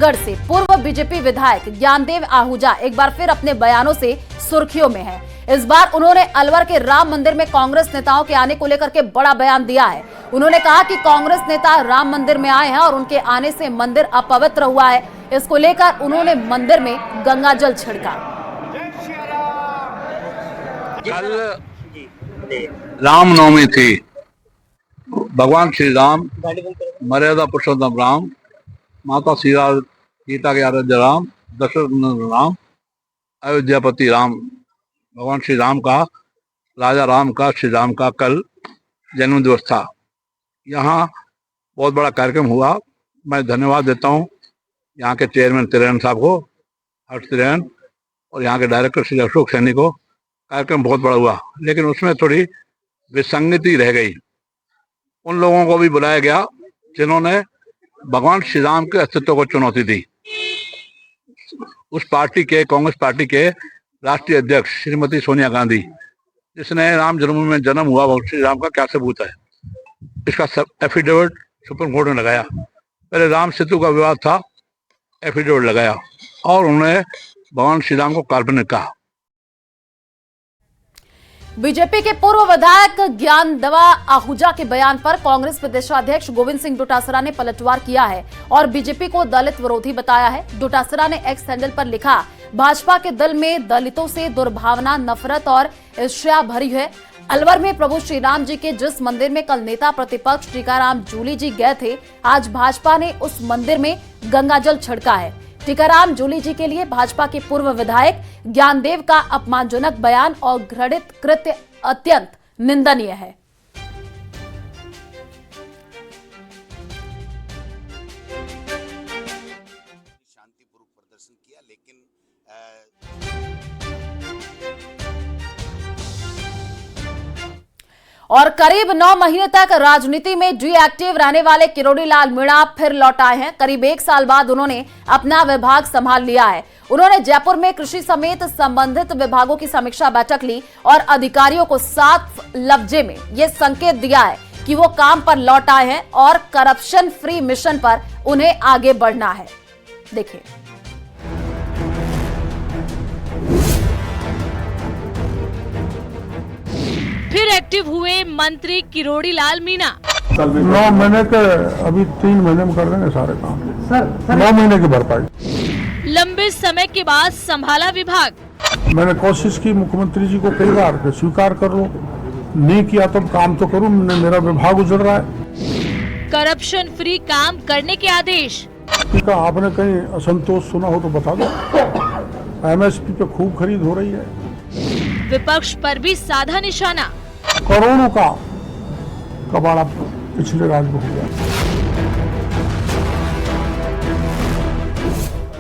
रामगढ़ से पूर्व बीजेपी विधायक ज्ञानदेव आहूजा एक बार फिर अपने बयानों से सुर्खियों में हैं। इस बार उन्होंने अलवर के राम मंदिर में कांग्रेस नेताओं के आने को लेकर के बड़ा बयान दिया है। उन्होंने कहा कि कांग्रेस नेता राम मंदिर में आए हैं और उनके आने से मंदिर अपवित्र हुआ है। इसको लेकर उन्होंने मंदिर में गंगा जल छिड़का। कल रामनवमी थी। भगवान श्री राम, मर्यादा पुरुषोत्तम राम, माता सीता के आराध्य राम, दशरथ राम, अयोध्यापति राम, भगवान श्री राम का, राजा राम का, श्री राम का कल जन्म दिवस था। यहाँ बहुत बड़ा कार्यक्रम हुआ। मैं धन्यवाद देता हूँ यहाँ के चेयरमैन तिरेन साहब को, हर्ष तिरेन, और यहाँ के डायरेक्टर श्री अशोक सैनी को। कार्यक्रम बहुत बड़ा हुआ, लेकिन उसमें थोड़ी विसंगति रह गई। उन लोगों को भी बुलाया गया जिन्होंने भगवान श्री राम के अस्तित्व को चुनौती दी। उस पार्टी के, कांग्रेस पार्टी के राष्ट्रीय अध्यक्ष श्रीमती सोनिया गांधी, जिसने राम जन्मभूमि में जन्म हुआ भगवान श्री राम का क्या सबूत है, इसका एफिडेविट सुप्रीम कोर्ट ने लगाया। पहले राम सेतु का विवाद था, एफिडेविट लगाया और उन्होंने भगवान श्री राम को काल्पनिक कहा। बीजेपी के पूर्व विधायक ज्ञानदेव आहूजा के बयान पर कांग्रेस प्रदेशाध्यक्ष गोविंद सिंह डोटासरा ने पलटवार किया है और बीजेपी को दलित विरोधी बताया है। डोटासरा ने एक्स हैंडल पर लिखा, भाजपा के दिल में दलितों से दुर्भावना, नफरत और ईर्ष्या भरी है। अलवर में प्रभु श्री राम जी के जिस मंदिर में कल नेता प्रतिपक्ष टीकाराम जूली जी गए थे, आज भाजपा ने उस मंदिर में गंगाजल छिड़का है। टीकाराम जूली जी के लिए भाजपा के पूर्व विधायक ज्ञानदेव का अपमानजनक बयान और घृणित कृत्य अत्यंत निंदनीय है। शांतिपूर्वक प्रदर्शन किया, लेकिन और करीब 9 महीने तक राजनीति में डीएक्टिव रहने वाले किरोड़ी लाल मीणा फिर लौट आए हैं। करीब 1 साल बाद उन्होंने अपना विभाग संभाल लिया है। उन्होंने जयपुर में कृषि समेत संबंधित विभागों की समीक्षा बैठक ली और अधिकारियों को साफ लफ्जे में यह संकेत दिया है कि वो काम पर लौट आए हैं और करप्शन फ्री मिशन पर उन्हें आगे बढ़ना है। देखिए, फिर एक्टिव हुए मंत्री किरोड़ी लाल मीणा। 9 महीने के, अभी 3 महीने में कर देंगे सारे काम। सर 9 महीने की भरपाई। लंबे समय के बाद संभाला विभाग। मैंने कोशिश की मुख्यमंत्री जी को कई बार के स्वीकार कर लो, नहीं किया तो काम तो करूं, मेरा विभाग उजड़ रहा है। करप्शन फ्री काम करने के आदेश। ठीक है, आपने कहीं असंतोष सुना हो तो बता दो। एमएसपी पे खूब खरीद हो रही है। विपक्ष पर भी साधा निशाना। करोड़ों का कबाड़ा पिछले राज में हो गया।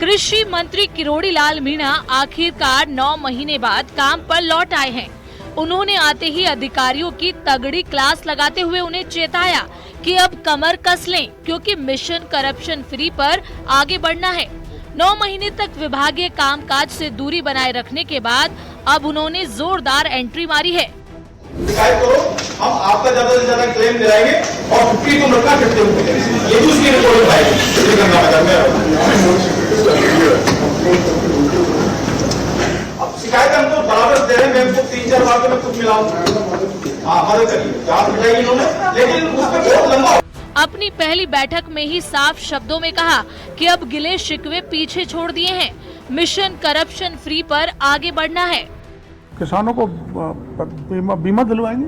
कृषि मंत्री किरोड़ी लाल मीणा आखिरकार 9 महीने बाद काम पर लौट आए हैं। उन्होंने आते ही अधिकारियों की तगड़ी क्लास लगाते हुए उन्हें चेताया कि अब कमर कस लें, क्योंकि मिशन करप्शन फ्री पर आगे बढ़ना है। 9 महीने तक विभागीय कामकाज से दूरी बनाए रखने के बाद अब उन्होंने जोरदार एंट्री मारी है। शिकायत करो, हम आपका ज्यादा से ज्यादा क्लेम दिलाएंगे और 50 को रखा करते हुए ये भी उसकी रिपोर्ट आएगी। अब शिकायत हम तो बराबर दे रहे हैं। मैं 3-4 बार तो मैं खुद मिला हूँ। हाँ, मदद करिए, जांच मिटाई इन्होंने, लेकिन उस पर बहुत लंबा। अपनी पहली बैठक में ही साफ शब्दों में कहा कि अब गिले शिकवे पीछे छोड़ दिए हैं, मिशन करप्शन फ्री पर आगे बढ़ना है। किसानों को बीमा दिलवाएंगे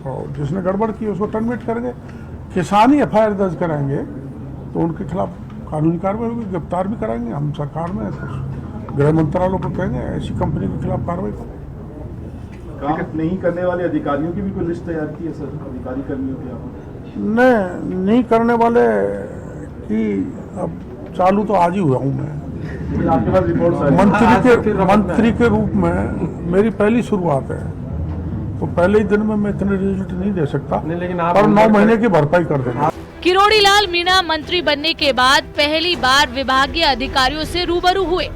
और जिसने गड़बड़ की उसको टर्मिनेट करेंगे। किसान ही एफआईआर दर्ज कराएंगे तो उनके खिलाफ कानूनी कार्रवाई होगी, गिरफ्तार भी कराएंगे। हम सरकार में गृह मंत्रालय को कहेंगे ऐसी कंपनी के खिलाफ कार्रवाई करें। काम नहीं करने वाले अधिकारियों की भी कोई लिस्ट तैयार की है सर? अधिकारी कर्मियों की आपने? नहीं करने वाले की अब चालू तो आज ही हुआ हूँ मैं। आपके पास रिपोर्ट मंत्री के रूप में मेरी पहली शुरुआत है, तो पहले ही दिन में मैं इतने रिजल्ट नहीं दे सकता, लेकिन आप 9 महीने की भरपाई कर देंगे। किरोड़ी लाल मीणा मंत्री बनने के बाद पहली बार विभागीय अधिकारियों से रूबरू हुए।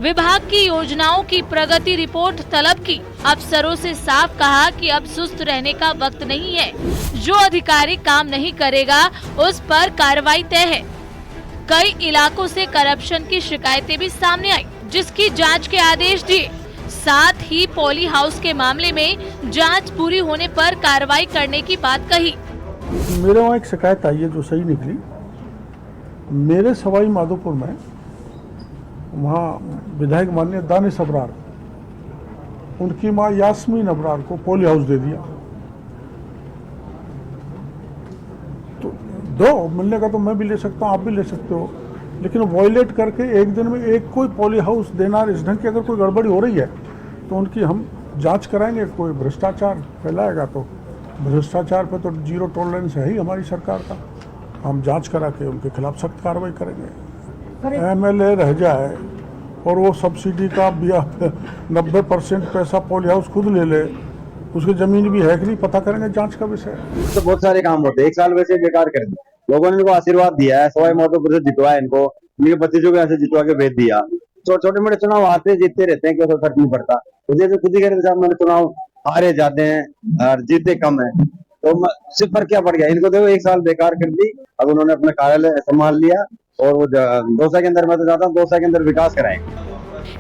विभाग की योजनाओं की प्रगति रिपोर्ट तलब की। अफसरों से साफ कहा कि अब सुस्त रहने का वक्त नहीं है। जो अधिकारी काम नहीं करेगा उस पर कार्रवाई तय है। कई इलाकों से करप्शन की शिकायतें भी सामने आई, जिसकी जांच के आदेश दिए। साथ ही पॉली हाउस के मामले में जांच पूरी होने पर कार्रवाई करने की बात कही। मेरे वहाँ एक शिकायत आई है जो सही निकली। मेरे सवाई माधोपुर में वहाँ विधायक माननीय दानिश अबरार, उनकी माँ यास्मीन अबरार को पॉली हाउस दे दिया। तो दो मिलने का तो मैं भी ले सकता हूँ, आप भी ले सकते हो, लेकिन वॉयलेट करके एक दिन में एक कोई पॉली हाउस देना, इस ढंग की अगर कोई गड़बड़ी हो रही है तो उनकी हम जांच कराएंगे। कोई भ्रष्टाचार फैलाएगा तो भ्रष्टाचार पे तो जीरो टॉलरेंस है ही हमारी सरकार का। हम जांच करा के उनके खिलाफ सख्त कार्रवाई करेंगे। एमएलए रह जाए और वो सब्सिडी का 90% पैसा पॉली हाउस खुद ले ले, उसकी जमीन भी है कि नहीं पता करेंगे, जांच का विषय। तो बहुत सारे काम होते हैं, एक साल वैसे बेकार कर दिए। लोगों ने इनको आशीर्वाद दिया है, सवाई माधोपुर से जितवाया, इनको इनके भतीजों को ऐसे जितवा के भेज दिया। तो छोटे मोटे चुनाव आते जीतते रहते हैं, क्यों फर्क नहीं पड़ता। मुझे तो खुद ही कहते साहब, मैंने चुनाव हारे जाते हैं और जीते कम है, तो सिर्फ पर क्या पड़ गया। इनको देखो 1 साल बेकार कर दी। अब उन्होंने अपना कार्यालय संभाल लिया और वो 2 साल के अंदर, मैं तो चाहता हूँ 2 साल के अंदर विकास कराएंगे।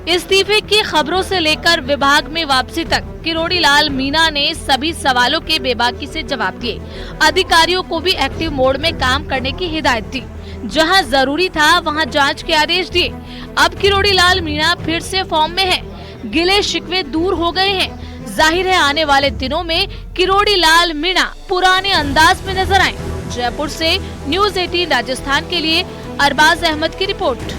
इस्तीफे की खबरों से लेकर विभाग में वापसी तक किरोड़ी लाल मीणा ने सभी सवालों के बेबाकी से जवाब दिए। अधिकारियों को भी एक्टिव मोड में काम करने की हिदायत दी। जहां जरूरी था वहां जांच के आदेश दिए। अब किरोड़ी लाल मीणा फिर से फॉर्म में है। गिले शिकवे दूर हो गए हैं। जाहिर है आने वाले दिनों में किरोड़ी लाल मीणा पुराने अंदाज में नजर आए। जयपुर से न्यूज़ 18 राजस्थान के लिए अरबाज अहमद की रिपोर्ट।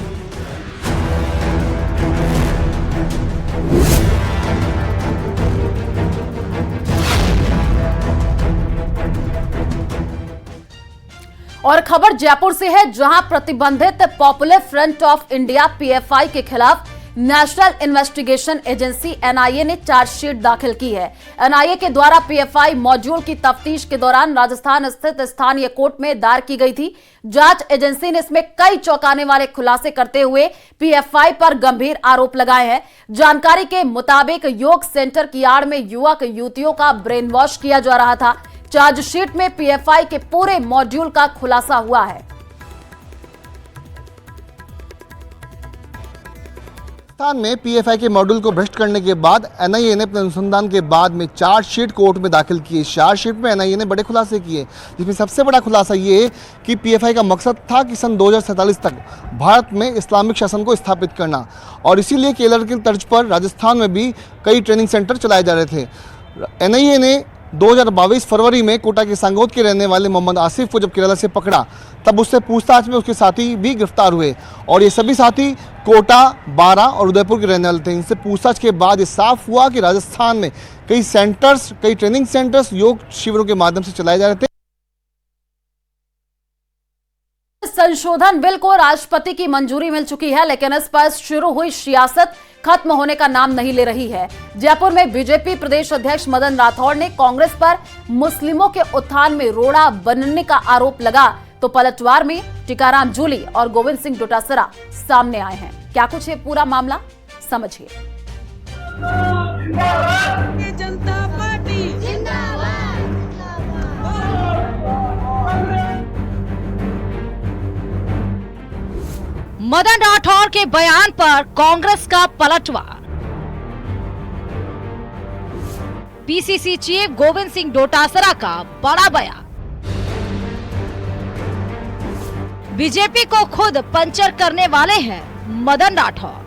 और खबर जयपुर से है, जहां प्रतिबंधित popular front of India PFI के खिलाफ नेशनल इन्वेस्टिगेशन एजेंसी एनआईए ने चार्जशीट दाखिल की है। एनआईए के द्वारा पीएफआई मॉड्यूल की तफ्तीश के दौरान राजस्थान स्थित स्थानीय कोर्ट में दायर की गई थी। जांच एजेंसी ने इसमें कई चौंकाने वाले खुलासे करते हुए पीएफआई पर गंभीर आरोप लगाए हैं। जानकारी के मुताबिक योग सेंटर की आड़ में युवक युवतियों का ब्रेन वॉश किया जा रहा था। चार्जशीट में पीएफआई के पूरे मॉड्यूल का खुलासा हुआ है। राजस्थान में पीएफआई के मॉड्यूल को भ्रष्ट करने के बाद एनआईए ने अपने अनुसंधान के बाद में चार्जशीट कोर्ट में दाखिल की। चार्जशीट में एनआईए ने बड़े खुलासे किए, जिसमें सबसे बड़ा खुलासा ये कि पीएफआई का मकसद था कि सन 2047 तक भारत में इस्लामिक शासन को स्थापित करना, और इसीलिए केरल की तर्ज पर राजस्थान में भी कई ट्रेनिंग सेंटर चलाए जा रहे थे। एनआईए ने 2022 फरवरी में कोटा के सांगोद के रहने वाले मोहम्मद आसिफ को जब केरला से पकड़ा, तब उससे पूछताछ में उसके साथी भी गिरफ्तार हुए, और ये सभी साथी कोटा, बारा और उदयपुर के रहने वाले थे। इनसे पूछताछ के बाद ये साफ हुआ कि राजस्थान में कई सेंटर्स, कई ट्रेनिंग सेंटर्स योग शिविरों के माध्यम से चलाए जा रहे थे। संशोधन बिल को राष्ट्रपति की मंजूरी मिल चुकी है, लेकिन इस पर शुरू हुई सियासत खत्म होने का नाम नहीं ले रही है। जयपुर में बीजेपी प्रदेश अध्यक्ष मदन राठौड़ ने कांग्रेस पर मुस्लिमों के उत्थान में रोड़ा बनने का आरोप लगा, तो पलटवार में टीकाराम जूली और गोविंद सिंह डोटासरा सामने आए हैं। क्या कुछ है पूरा मामला, समझिए। जनता पार्टी मदन राठौड़ के बयान पर कांग्रेस का पलटवार। पीसीसी चीफ गोविंद सिंह डोटासरा का बड़ा बयान। बीजेपी को खुद पंचर करने वाले हैं मदन राठौड़।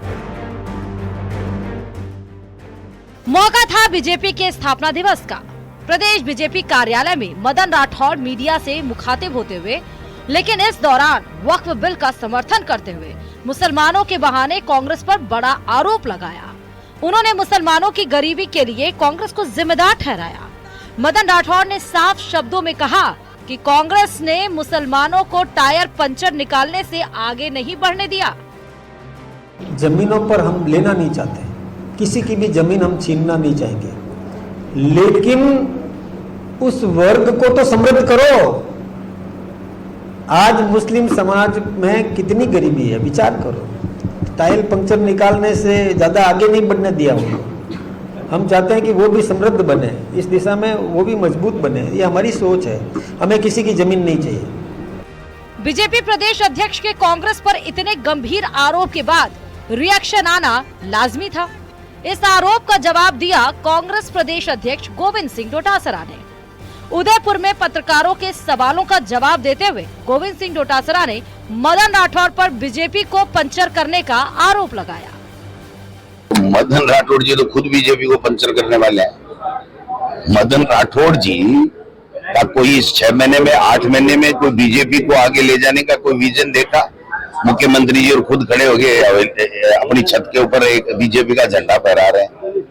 मौका था बीजेपी के स्थापना दिवस का। प्रदेश बीजेपी कार्यालय में मदन राठौड़ मीडिया से मुखातिब होते हुए, लेकिन इस दौरान वक्फ बिल का समर्थन करते हुए मुसलमानों के बहाने कांग्रेस पर बड़ा आरोप लगाया। उन्होंने मुसलमानों की गरीबी के लिए कांग्रेस को जिम्मेदार ठहराया। मदन राठौड़ ने साफ शब्दों में कहा कि कांग्रेस ने मुसलमानों को टायर पंचर निकालने से आगे नहीं बढ़ने दिया। जमीनों पर हम लेना नहीं चाहते, किसी की भी जमीन हम छीनना नहीं चाहेंगे, लेकिन उस वर्ग को तो समृद्ध करो। आज मुस्लिम समाज में कितनी गरीबी है, विचार करो। टायर पंक्चर निकालने से ज्यादा आगे नहीं बढ़ने दिया उनको। हम चाहते हैं कि वो भी समृद्ध बने, इस दिशा में वो भी मजबूत बने। ये हमारी सोच है, हमें किसी की जमीन नहीं चाहिए। बीजेपी प्रदेश अध्यक्ष के कांग्रेस पर इतने गंभीर आरोप के बाद रिएक्शन आना लाजमी था। इस आरोप का जवाब दिया कांग्रेस प्रदेश अध्यक्ष गोविंद सिंह डोटासरा ने। उदयपुर में पत्रकारों के सवालों का जवाब देते हुए गोविंद सिंह डोटासरा ने मदन राठौड़ पर बीजेपी को पंचर करने का आरोप लगाया। मदन राठौड़ जी तो खुद बीजेपी को पंचर करने वाले हैं। मदन राठौड़ जी का कोई इस 6 महीने में 8 महीने में कोई बीजेपी को आगे ले जाने का कोई विजन देखा? मुख्यमंत्री जी और खुद खड़े हो गए अपनी छत के ऊपर एक बीजेपी का झंडा फहरा रहे हैं।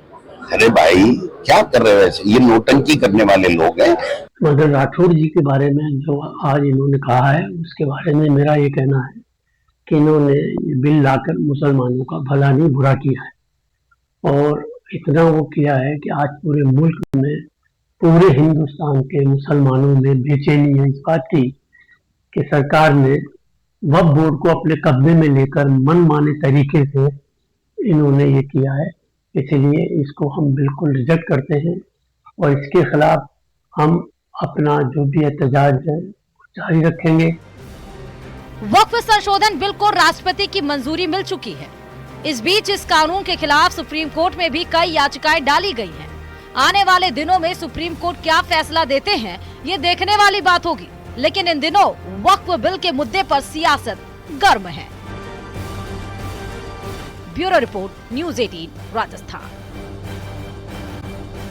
अरे भाई क्या कर रहे हो ऐसे? ये नोटंकी करने वाले लोग हैं। मदन राठौड़ जी के बारे में जो आज इन्होंने कहा है उसके बारे में मेरा ये कहना है कि इन्होंने बिल लाकर मुसलमानों का भला नहीं बुरा किया है, और इतना वो किया है कि आज पूरे मुल्क में, पूरे हिंदुस्तान के मुसलमानों में बेचैनी है इस बात की कि सरकार ने वक्फ बोर्ड को अपने कब्जे में लेकर मनमाने तरीके से इन्होंने ये किया है। इसलिए इसको हम बिल्कुल रिजेक्ट करते हैं और इसके खिलाफ हम अपना जो भी एहतजाज है जारी रखेंगे। वक्फ संशोधन बिल को राष्ट्रपति की मंजूरी मिल चुकी है। इस बीच इस कानून के खिलाफ सुप्रीम कोर्ट में भी कई याचिकाएं डाली गई हैं। आने वाले दिनों में सुप्रीम कोर्ट क्या फैसला देते हैं ये देखने वाली बात होगी, लेकिन इन दिनों वक्फ बिल के मुद्दे पर सियासत गर्म है। Bureau report, news 18 Rajasthan.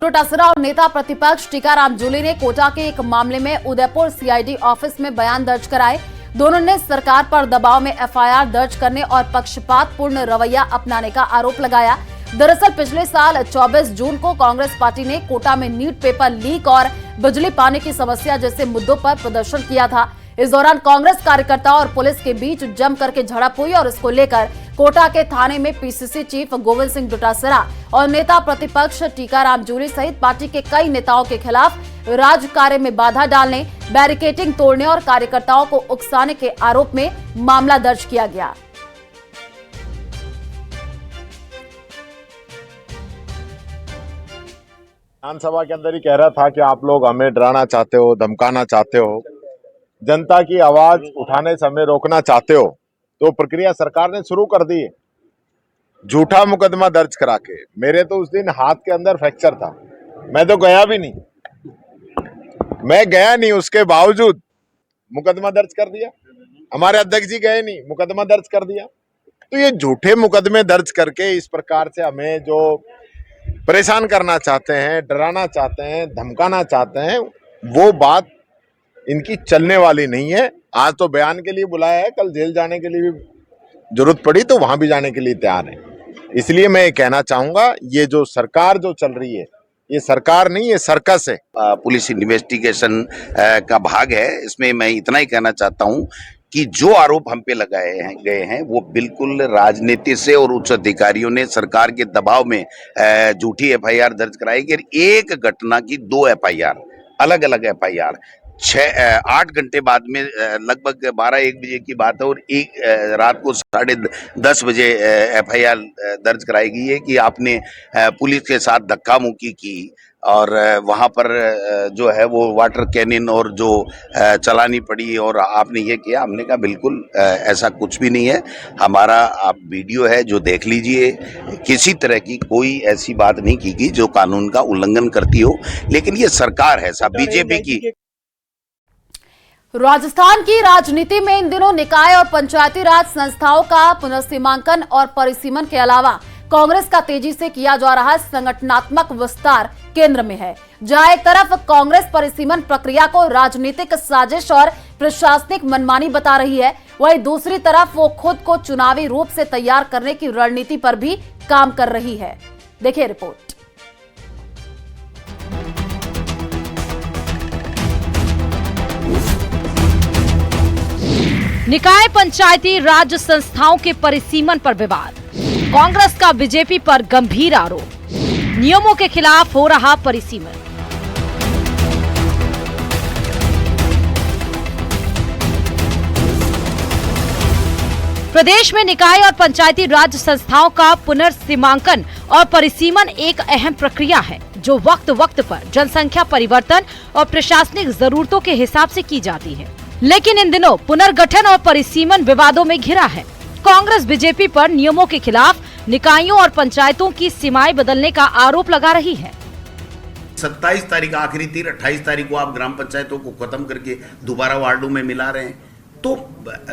Dotasra और नेता प्रतिपक्ष टीकाराम जूली ने कोटा के एक मामले में उदयपुर सीआईडी ऑफिस में बयान दर्ज कराए। दोनों ने सरकार पर दबाव में एफआईआर दर्ज करने और पक्षपातपूर्ण रवैया अपनाने का आरोप लगाया। दरअसल पिछले साल 24 जून को कांग्रेस पार्टी ने कोटा में नीट पेपर लीक और बिजली पानी की समस्या जैसे मुद्दों पर प्रदर्शन किया था। इस दौरान कांग्रेस कार्यकर्ताओं और पुलिस के बीच जम करके झड़प हुई और इसको लेकर कोटा के थाने में पीसीसी चीफ गोविंद सिंह डोटासरा और नेता प्रतिपक्ष टीकाराम जूली सहित पार्टी के कई नेताओं के खिलाफ राजकार्य में बाधा डालने, बैरिकेडिंग तोड़ने और कार्यकर्ताओं को उकसाने के आरोप में मामला दर्ज किया गया। विधानसभा के अंदर ही कह रहा था कि आप लोग हमें डराना चाहते हो, धमकाना चाहते हो, जनता की आवाज उठाने से हमें रोकना चाहते हो, तो प्रक्रिया सरकार ने शुरू कर दी है। झूठा मुकदमा दर्ज करा के, मेरे तो उस दिन हाथ के अंदर फ्रैक्चर था, मैं तो गया भी नहीं, मैं गया नहीं, उसके बावजूद मुकदमा दर्ज कर दिया। हमारे अध्यक्ष जी गए नहीं, मुकदमा दर्ज कर दिया। तो ये झूठे मुकदमे दर्ज करके इस प्रकार से हमें जो परेशान करना चाहते हैं, डराना चाहते हैं, धमकाना चाहते हैं, वो बात इनकी चलने वाली नहीं है। आज तो बयान के लिए बुलाया है, कल जेल जाने के लिए भी जरूरत पड़ी तो वहां भी जाने के लिए तैयार है। इसलिए मैं ये कहना चाहूंगा, ये जो सरकार जो चल रही है, ये सरकार नहीं, ये सर्कस है। पुलिस इन्वेस्टिगेशन का भाग है। इसमें मैं इतना ही कहना चाहता हूं कि जो आरोप हम पे लगाए गए हैं वो बिल्कुल राजनीति से और उच्च अधिकारियों ने सरकार के दबाव में झूठी एफआईआर दर्ज कराई कि एक घटना की 2 एफआईआर, अलग अलग एफआईआर 8 घंटे बाद में लगभग 12-1 बजे की बात है और रात को 10:30 बजे एफआईआर दर्ज कराई गई है कि आपने पुलिस के साथ धक्का मुक्की की और वहां पर जो है वो वाटर कैनिन और जो चलानी पड़ी और आपने ये किया। हमने कहा बिल्कुल ऐसा कुछ भी नहीं है। हमारा आप वीडियो है जो देख लीजिए, किसी तरह की कोई ऐसी बात नहीं की गई जो कानून का उल्लंघन करती हो, लेकिन ये सरकार है साहब बीजेपी की। राजस्थान की राजनीति में इन दिनों निकाय और पंचायती राज संस्थाओं का पुनर्सीमांकन और परिसीमन के अलावा कांग्रेस का तेजी से किया जा रहा संगठनात्मक विस्तार केंद्र में है। जहां एक तरफ कांग्रेस परिसीमन प्रक्रिया को राजनीतिक साजिश और प्रशासनिक मनमानी बता रही है, वहीं दूसरी तरफ वो खुद को चुनावी रूप से तैयार करने की रणनीति पर भी काम कर रही है। देखिए रिपोर्ट। निकाय पंचायती राज संस्थाओं के परिसीमन पर विवाद, कांग्रेस का बीजेपी पर गंभीर आरोप, नियमों के खिलाफ हो रहा परिसीमन। प्रदेश में निकाय और पंचायती राज संस्थाओं का पुनर्सीमांकन और परिसीमन एक अहम प्रक्रिया है जो वक्त वक्त पर जनसंख्या परिवर्तन और प्रशासनिक जरूरतों के हिसाब से की जाती है। लेकिन इन दिनों पुनर्गठन और परिसीमन विवादों में घिरा है। कांग्रेस बीजेपी पर नियमों के खिलाफ निकायों और पंचायतों की सीमाएं बदलने का आरोप लगा रही है। 27 तारीख आखिरी तीर 28 तारीख को आप ग्राम पंचायतों को खत्म करके दोबारा वार्डों में मिला रहे हैं, तो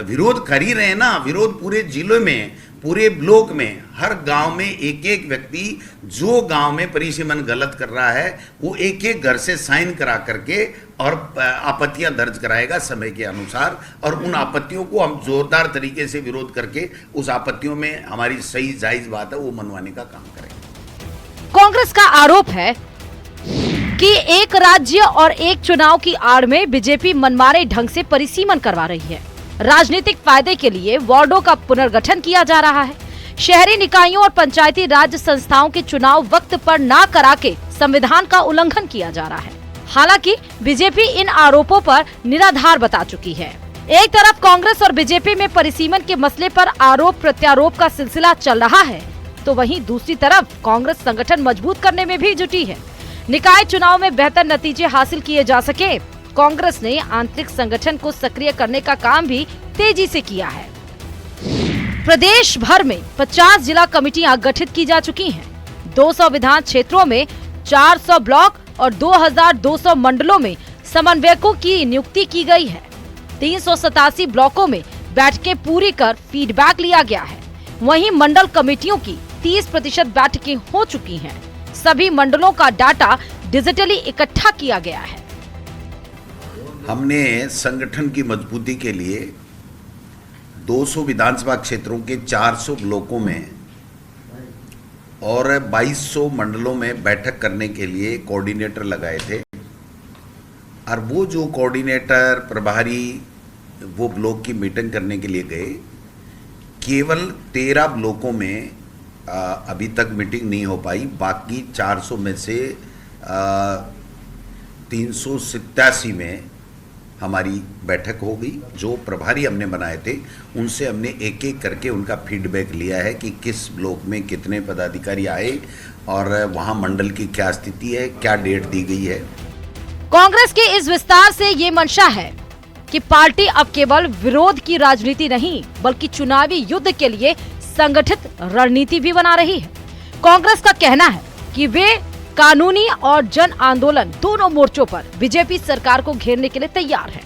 विरोध कर ही रहे हैं ना। विरोध पूरे जिलों में, पूरे ब्लॉक में, हर गांव में एक एक व्यक्ति जो गांव में परिसीमन गलत कर रहा है वो एक एक घर से साइन करा करके और आपत्तियां दर्ज कराएगा समय के अनुसार, और उन आपत्तियों को हम जोरदार तरीके से विरोध करके उस आपत्तियों में हमारी सही जायज बात है वो मनवाने का काम करेंगे। कांग्रेस का आरोप है कि एक राज्य और एक चुनाव की आड़ में बीजेपी मनमाने ढंग से परिसीमन करवा रही है। राजनीतिक फायदे के लिए वार्डों का पुनर्गठन किया जा रहा है। शहरी निकायों और पंचायती राज संस्थाओं के चुनाव वक्त पर ना करा के संविधान का उल्लंघन किया जा रहा है। हालांकि बीजेपी इन आरोपों पर निराधार बता चुकी है। एक तरफ कांग्रेस और बीजेपी में परिसीमन के मसले पर आरोप प्रत्यारोप का सिलसिला चल रहा है, तो वहीं दूसरी तरफ कांग्रेस संगठन मजबूत करने में भी जुटी है। निकाय चुनाव में बेहतर नतीजे हासिल किए जा सके, कांग्रेस ने आंतरिक संगठन को सक्रिय करने का काम भी तेजी से किया है। प्रदेश भर में 50 जिला कमेटियां गठित की जा चुकी हैं। 200 विधान क्षेत्रों में 400 ब्लॉक और 2200 मंडलों में समन्वयकों की नियुक्ति की गई है। 387 ब्लॉकों में बैठकें पूरी कर फीडबैक लिया गया है। वहीं मंडल कमेटियों की 30% बैठकें हो चुकी हैं। सभी मंडलों का डाटा डिजिटली इकट्ठा किया गया है। हमने संगठन की मजबूती के लिए 200 विधानसभा क्षेत्रों के 400 ब्लॉकों में और 2200 मंडलों में बैठक करने के लिए कोऑर्डिनेटर लगाए थे, और वो जो कोऑर्डिनेटर प्रभारी वो ब्लॉक की मीटिंग करने के लिए गए, केवल 13 ब्लॉकों में अभी तक मीटिंग नहीं हो पाई। बाकी 400 में से 387 में हमारी बैठक हो गई। जो प्रभारी हमने बनाए थे उनसे हमने एक एक करके उनका फीडबैक लिया है कि किस ब्लॉक में कितने पदाधिकारी आए और वहां मंडल की क्या स्थिति है, क्या डेट दी गई है। कांग्रेस के इस विस्तार से ये मंशा है कि पार्टी अब केवल विरोध की राजनीति नहीं बल्कि चुनावी युद्ध के लिए संगठित रणनीति भी बना रही है। कांग्रेस का कहना है कि वे कानूनी और जन आंदोलन दोनों मोर्चों पर बीजेपी सरकार को घेरने के लिए तैयार है।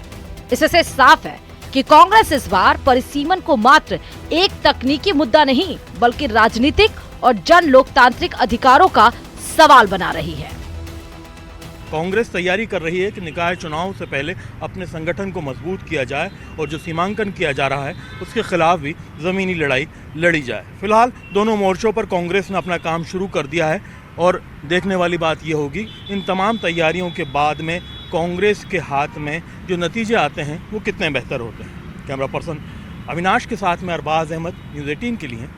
इससे साफ है कि कांग्रेस इस बार परिसीमन को मात्र एक तकनीकी मुद्दा नहीं बल्कि राजनीतिक और जन लोकतांत्रिक अधिकारों का सवाल बना रही है। कांग्रेस तैयारी कर रही है कि निकाय चुनाव से पहले अपने संगठन को मजबूत किया जाए और जो सीमांकन किया जा रहा है उसके खिलाफ भी ज़मीनी लड़ाई लड़ी जाए। फिलहाल दोनों मोर्चों पर कांग्रेस ने अपना काम शुरू कर दिया है और देखने वाली बात यह होगी इन तमाम तैयारियों के बाद में कांग्रेस के हाथ में जो नतीजे आते हैं वो कितने बेहतर होते हैं। कैमरा पर्सन अविनाश के साथ में अरबाज अहमद, न्यूज़ 18 के लिए।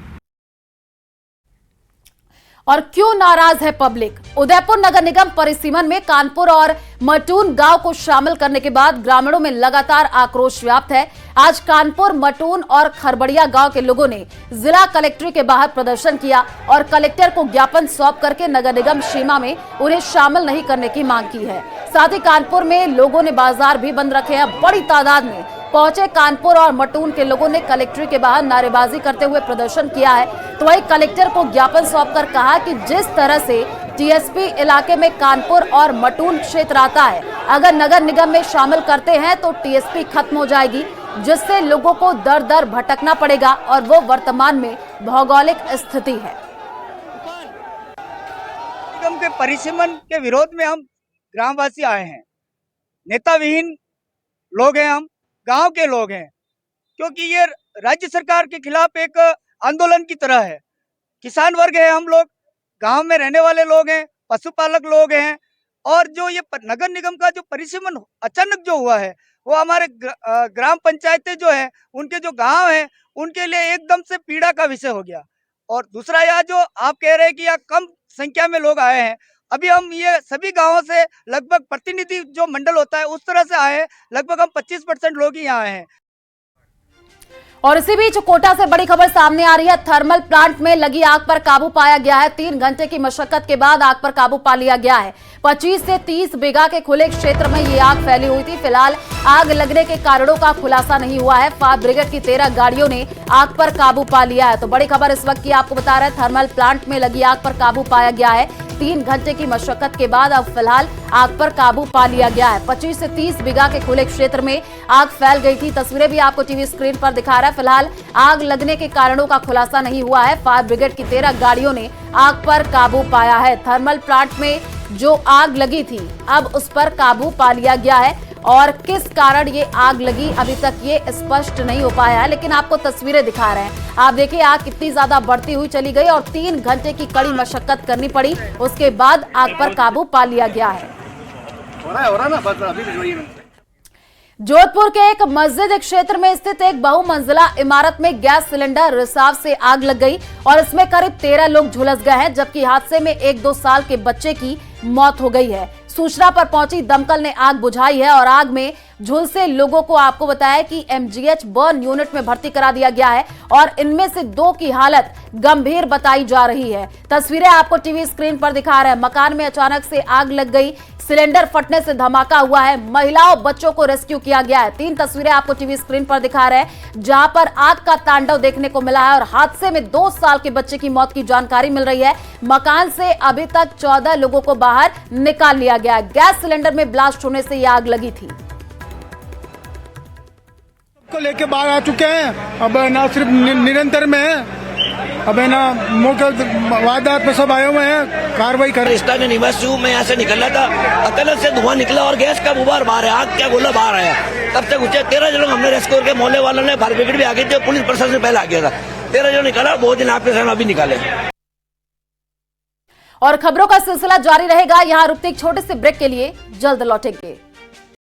और क्यों नाराज है पब्लिक? उदयपुर नगर निगम परिसीमन में कानपुर और मटून गांव को शामिल करने के बाद ग्रामीणों में लगातार आक्रोश व्याप्त है। आज कानपुर, मटून और खरबड़िया गांव के लोगों ने जिला कलेक्ट्रेट के बाहर प्रदर्शन किया और कलेक्टर को ज्ञापन सौंप करके नगर निगम सीमा में उन्हें शामिल नहीं करने की मांग की है। साथ ही कानपुर में लोगों ने बाजार भी बंद रखे हैं। बड़ी तादाद में पहुंचे कानपुर और मटून के लोगों ने कलेक्ट्रेट के बाहर नारेबाजी करते हुए प्रदर्शन किया है। तो वही कलेक्टर को ज्ञापन सौंपकर कहा कि जिस तरह से टीएसपी इलाके में कानपुर और मटून क्षेत्र आता है, अगर नगर निगम में शामिल करते हैं तो टीएसपी खत्म हो जाएगी, जिससे लोगों को दर दर भटकना पड़ेगा और वो वर्तमान में भौगोलिक स्थिति है। निगम के परिसीमन के विरोध में हम ग्रामवासी आए हैं। नेता विहीन लोग हैं, हम गांव के लोग हैं, क्योंकि ये राज्य सरकार के खिलाफ एक आंदोलन की तरह है। किसान वर्ग है, हम लोग गांव में रहने वाले लोग हैं, पशुपालक लोग हैं, और जो ये नगर निगम का जो परिसीमन अचानक जो हुआ है वो हमारे ग्राम पंचायतें जो है, उनके जो गांव हैं, उनके लिए एकदम से पीड़ा का विषय हो गया। और दूसरा यह जो आप कह रहे हैं कि यहाँ कम संख्या में लोग आए हैं, अभी हम ये सभी गांवों से लगभग प्रतिनिधि जो मंडल होता है उस तरह से आए हैं, लगभग हम 25% लोग ही यहाँ आए हैं। और इसी बीच कोटा से बड़ी खबर सामने आ रही है। थर्मल प्लांट में लगी आग पर काबू पाया गया है। 3 घंटे की मशक्कत के बाद आग पर काबू पा लिया गया है। 25 से 30 बीघा के खुले क्षेत्र में ये आग फैली हुई थी। फिलहाल आग लगने के कारणों का खुलासा नहीं हुआ है। फायर ब्रिगेड की 13 गाड़ियों ने आग पर काबू पा लिया है। तो बड़ी खबर इस वक्त की आपको बता रहे हैं, थर्मल प्लांट में लगी आग पर काबू पाया गया है। 3 घंटे की मशक्कत के बाद अब फिलहाल आग पर काबू पा लिया गया है। 25 से 30 बीघा के खुले क्षेत्र में आग फैल गई थी। तस्वीरें भी आपको टीवी स्क्रीन पर दिखा रहा है। फिलहाल आग लगने के कारणों का खुलासा नहीं हुआ है। फायर ब्रिगेड की 13 गाड़ियों ने आग पर काबू पाया है। थर्मल प्लांट में जो आग लगी थी अब उस पर काबू पा लिया गया है और किस कारण ये आग लगी अभी तक ये स्पष्ट नहीं हो पाया है, लेकिन आपको तस्वीरें दिखा रहे हैं। आप देखिए आग कितनी ज्यादा बढ़ती हुई चली गई और 3 घंटे की कड़ी मशक्कत करनी पड़ी, उसके बाद आग पर काबू पा लिया गया है। जोधपुर के एक मस्जिद क्षेत्र में स्थित एक बहुमंजिला इमारत में गैस सिलेंडर रिसाव से आग लग गई और इसमें करीब 13 लोग झुलस गए हैं, जबकि हादसे में 1-2 साल के बच्चे की मौत हो गई है। सूचना पर पहुंची दमकल ने आग बुझाई है और आग में झुलसे लोगों को आपको बताया कि एमजीएच बर्न यूनिट में भर्ती करा दिया गया है और इनमें से 2 की हालत गंभीर बताई जा रही है। तस्वीरें आपको टीवी स्क्रीन पर दिखा रहे हैं। मकान में अचानक से आग लग गई, सिलेंडर फटने से धमाका हुआ है। महिलाओं बच्चों को रेस्क्यू किया गया है। 3 तस्वीरें आपको टीवी स्क्रीन पर दिखा रहे हैं जहां पर आग का तांडव देखने को मिला है और हादसे में 2 साल के बच्चे की मौत की जानकारी मिल रही है। मकान से अभी तक 14 लोगों को बाहर निकाल लिया गया है। गैस सिलेंडर में ब्लास्ट होने से यह आग लगी थी। को लेके बाहर आ चुके हैं। अब ना सिर्फ निरंतर में है, अब है ना मौके वारदात पे सब आए हुए हैं, कार्रवाई कर। रिश्ता के निवासी हूँ, मैं यहाँ से निकल रहा था, अचानक से धुआं निकला और गैस का गुबार बाहर है। आग क्या गोला बाहर आया, तब तक उसे 13 जनों हमने रेस्क्यू करके मोहल्ले वालों ने, फायर ब्रिगेड भी आ गई थी, पुलिस प्रशासन पहले आ गया था। 13 जनों निकाला, बहुत दिन आपके सामने अभी निकाले। और खबरों का सिलसिला जारी रहेगा। यहां रुकते एक छोटे से ब्रेक के लिए, जल्द लौटेंगे।